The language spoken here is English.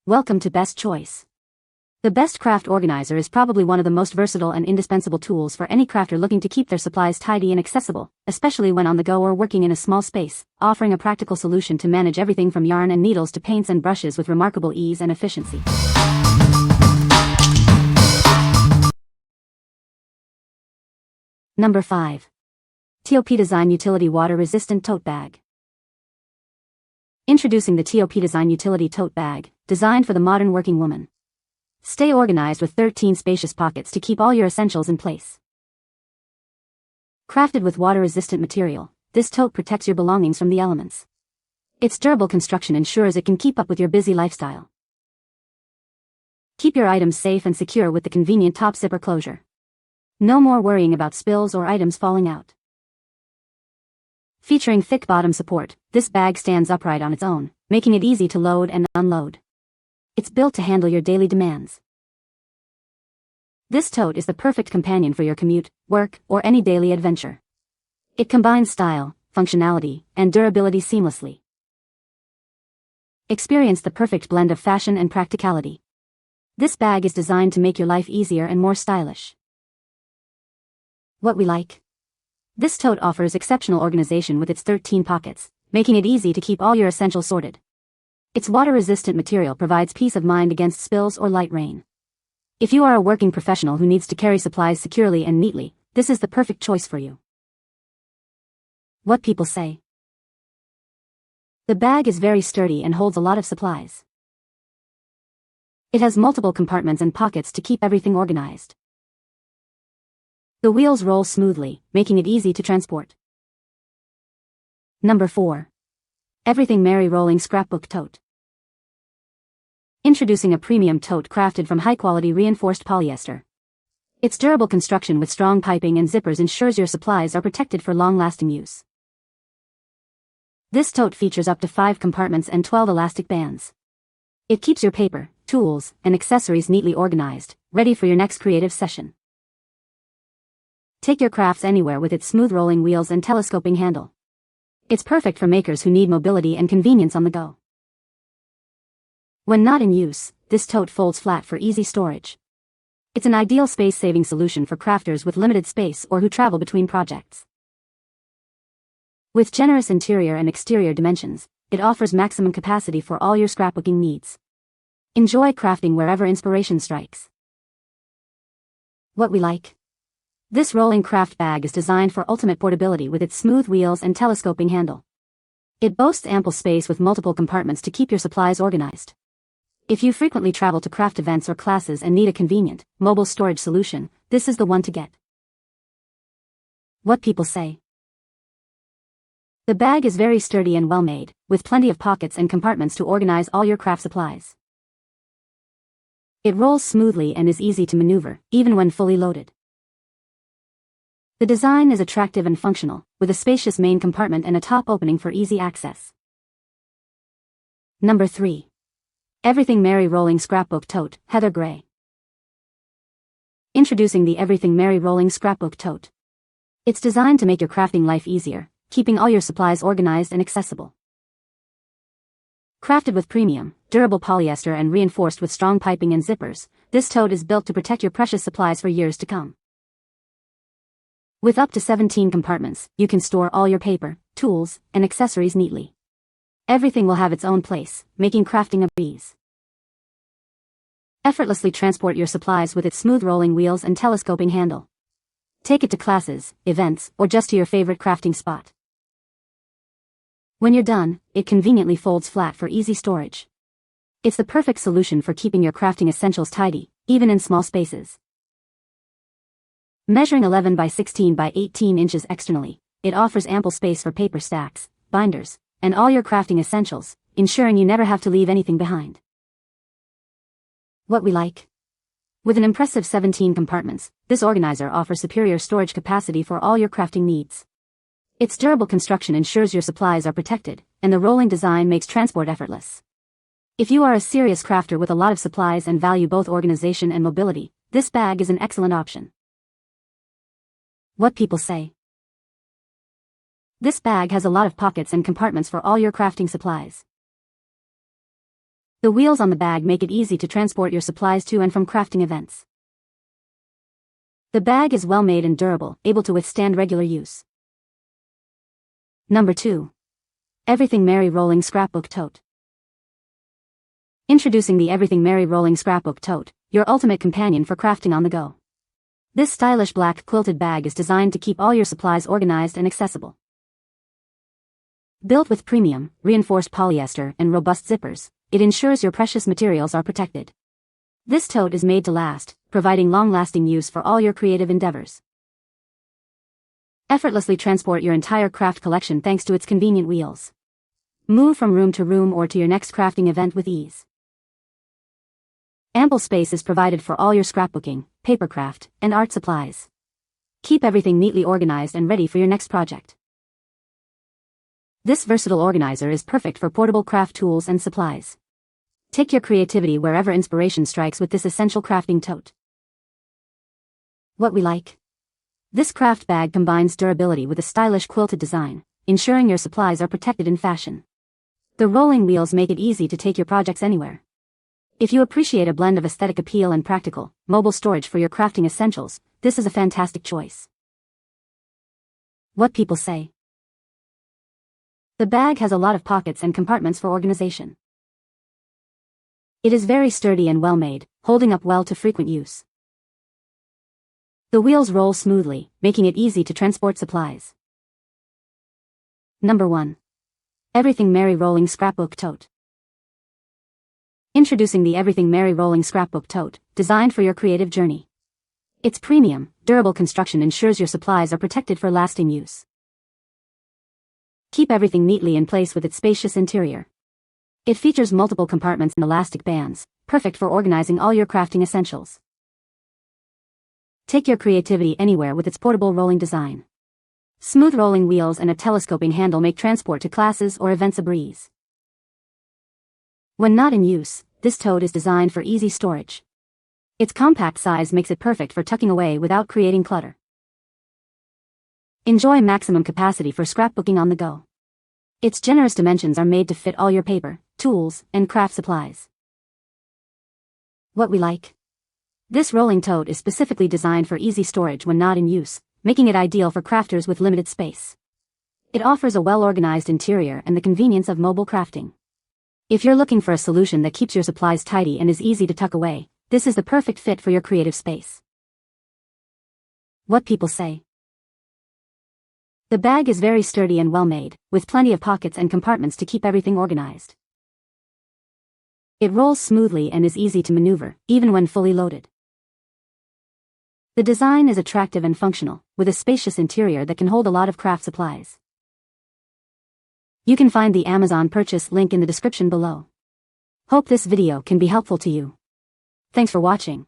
Welcome to Best Choice. The Best Craft Organizer is probably one of the most versatile and indispensable tools for any crafter looking to keep their supplies tidy and accessible, especially when on the go or working in a small space, offering a practical solution to manage everything from yarn and needles to paints and brushes with remarkable ease and efficiency. Number 5. TOPDesign Utility Water Resistant Tote Bag. Introducing the TOPDesign Utility Tote Bag, designed for the modern working woman. Stay organized with 13 spacious pockets to keep all your essentials in place. Crafted with water-resistant material, this tote protects your belongings from the elements. Its durable construction ensures it can keep up with your busy lifestyle. Keep your items safe and secure with the convenient top zipper closure. No more worrying about spills or items falling out. Featuring thick bottom support, this bag stands upright on its own, making it easy to load and unload. It's built to handle your daily demands. This tote is the perfect companion for your commute, work, or any daily adventure. It combines style, functionality, and durability seamlessly. Experience the perfect blend of fashion and practicality. This bag is designed to make your life easier and more stylish. What we like? This tote offers exceptional organization with its 13 pockets, making it easy to keep all your essentials sorted. Its water-resistant material provides peace of mind against spills or light rain. If you are a working professional who needs to carry supplies securely and neatly, this is the perfect choice for you. What people say. The bag is very sturdy and holds a lot of supplies. It has multiple compartments and pockets to keep everything organized. The wheels roll smoothly, making it easy to transport. Number 4. Everything Mary Rolling Scrapbook Tote. Introducing a premium tote crafted from high-quality reinforced polyester. Its durable construction with strong piping and zippers ensures your supplies are protected for long-lasting use. This tote features up to 5 compartments and 12 elastic bands. It keeps your paper, tools, and accessories neatly organized, ready for your next creative session. Take your crafts anywhere with its smooth rolling wheels and telescoping handle. It's perfect for makers who need mobility and convenience on the go. When not in use, this tote folds flat for easy storage. It's an ideal space-saving solution for crafters with limited space or who travel between projects. With generous interior and exterior dimensions, it offers maximum capacity for all your scrapbooking needs. Enjoy crafting wherever inspiration strikes. What we like? This rolling craft bag is designed for ultimate portability with its smooth wheels and telescoping handle. It boasts ample space with multiple compartments to keep your supplies organized. If you frequently travel to craft events or classes and need a convenient, mobile storage solution, this is the one to get. What people say. The bag is very sturdy and well made, with plenty of pockets and compartments to organize all your craft supplies. It rolls smoothly and is easy to maneuver, even when fully loaded. The design is attractive and functional, with a spacious main compartment and a top opening for easy access. Number 3. Everything Mary Rolling Scrapbook Tote, Heather Gray. Introducing the Everything Mary Rolling Scrapbook Tote. It's designed to make your crafting life easier, keeping all your supplies organized and accessible. Crafted with premium, durable polyester and reinforced with strong piping and zippers, this tote is built to protect your precious supplies for years to come. With up to 17 compartments, you can store all your paper, tools, and accessories neatly. Everything will have its own place, making crafting a breeze. Effortlessly transport your supplies with its smooth rolling wheels and telescoping handle. Take it to classes, events, or just to your favorite crafting spot. When you're done, it conveniently folds flat for easy storage. It's the perfect solution for keeping your crafting essentials tidy, even in small spaces. Measuring 11 by 16 by 18 inches externally, it offers ample space for paper stacks, binders, and all your crafting essentials, ensuring you never have to leave anything behind. What we like? With an impressive 17 compartments, this organizer offers superior storage capacity for all your crafting needs. Its durable construction ensures your supplies are protected, and the rolling design makes transport effortless. If you are a serious crafter with a lot of supplies and value both organization and mobility, this bag is an excellent option. What people say. This bag has a lot of pockets and compartments for all your crafting supplies. The wheels on the bag make it easy to transport your supplies to and from crafting events. The bag is well made and durable, able to withstand regular use. Number 2. Everything Merry Rolling Scrapbook Tote. Introducing the Everything Merry Rolling Scrapbook Tote, your ultimate companion for crafting on the go. This stylish black quilted bag is designed to keep all your supplies organized and accessible. Built with premium, reinforced polyester and robust zippers, it ensures your precious materials are protected. This tote is made to last, providing long-lasting use for all your creative endeavors. Effortlessly transport your entire craft collection thanks to its convenient wheels. Move from room to room or to your next crafting event with ease. Ample space is provided for all your scrapbooking, papercraft, and art supplies. Keep everything neatly organized and ready for your next project. This versatile organizer is perfect for portable craft tools and supplies. Take your creativity wherever inspiration strikes with this essential crafting tote. What we like. This craft bag combines durability with a stylish quilted design, ensuring your supplies are protected in fashion. The rolling wheels make it easy to take your projects anywhere. If you appreciate a blend of aesthetic appeal and practical, mobile storage for your crafting essentials, this is a fantastic choice. What people say. The bag has a lot of pockets and compartments for organization. It is very sturdy and well made, holding up well to frequent use. The wheels roll smoothly, making it easy to transport supplies. Number 1. Everything Merry Rolling Scrapbook Tote. Introducing the Everything Merry Rolling Scrapbook Tote, designed for your creative journey. Its premium, durable construction ensures your supplies are protected for lasting use. Keep everything neatly in place with its spacious interior. It features multiple compartments and elastic bands, perfect for organizing all your crafting essentials. Take your creativity anywhere with its portable rolling design. Smooth rolling wheels and a telescoping handle make transport to classes or events a breeze. When not in use, this tote is designed for easy storage. Its compact size makes it perfect for tucking away without creating clutter. Enjoy maximum capacity for scrapbooking on the go. Its generous dimensions are made to fit all your paper, tools, and craft supplies. What we like. This rolling tote is specifically designed for easy storage when not in use, making it ideal for crafters with limited space. It offers a well-organized interior and the convenience of mobile crafting. If you're looking for a solution that keeps your supplies tidy and is easy to tuck away, this is the perfect fit for your creative space. What people say. The bag is very sturdy and well made, with plenty of pockets and compartments to keep everything organized. It rolls smoothly and is easy to maneuver, even when fully loaded. The design is attractive and functional, with a spacious interior that can hold a lot of craft supplies. You can find the Amazon purchase link in the description below. Hope this video can be helpful to you. Thanks for watching.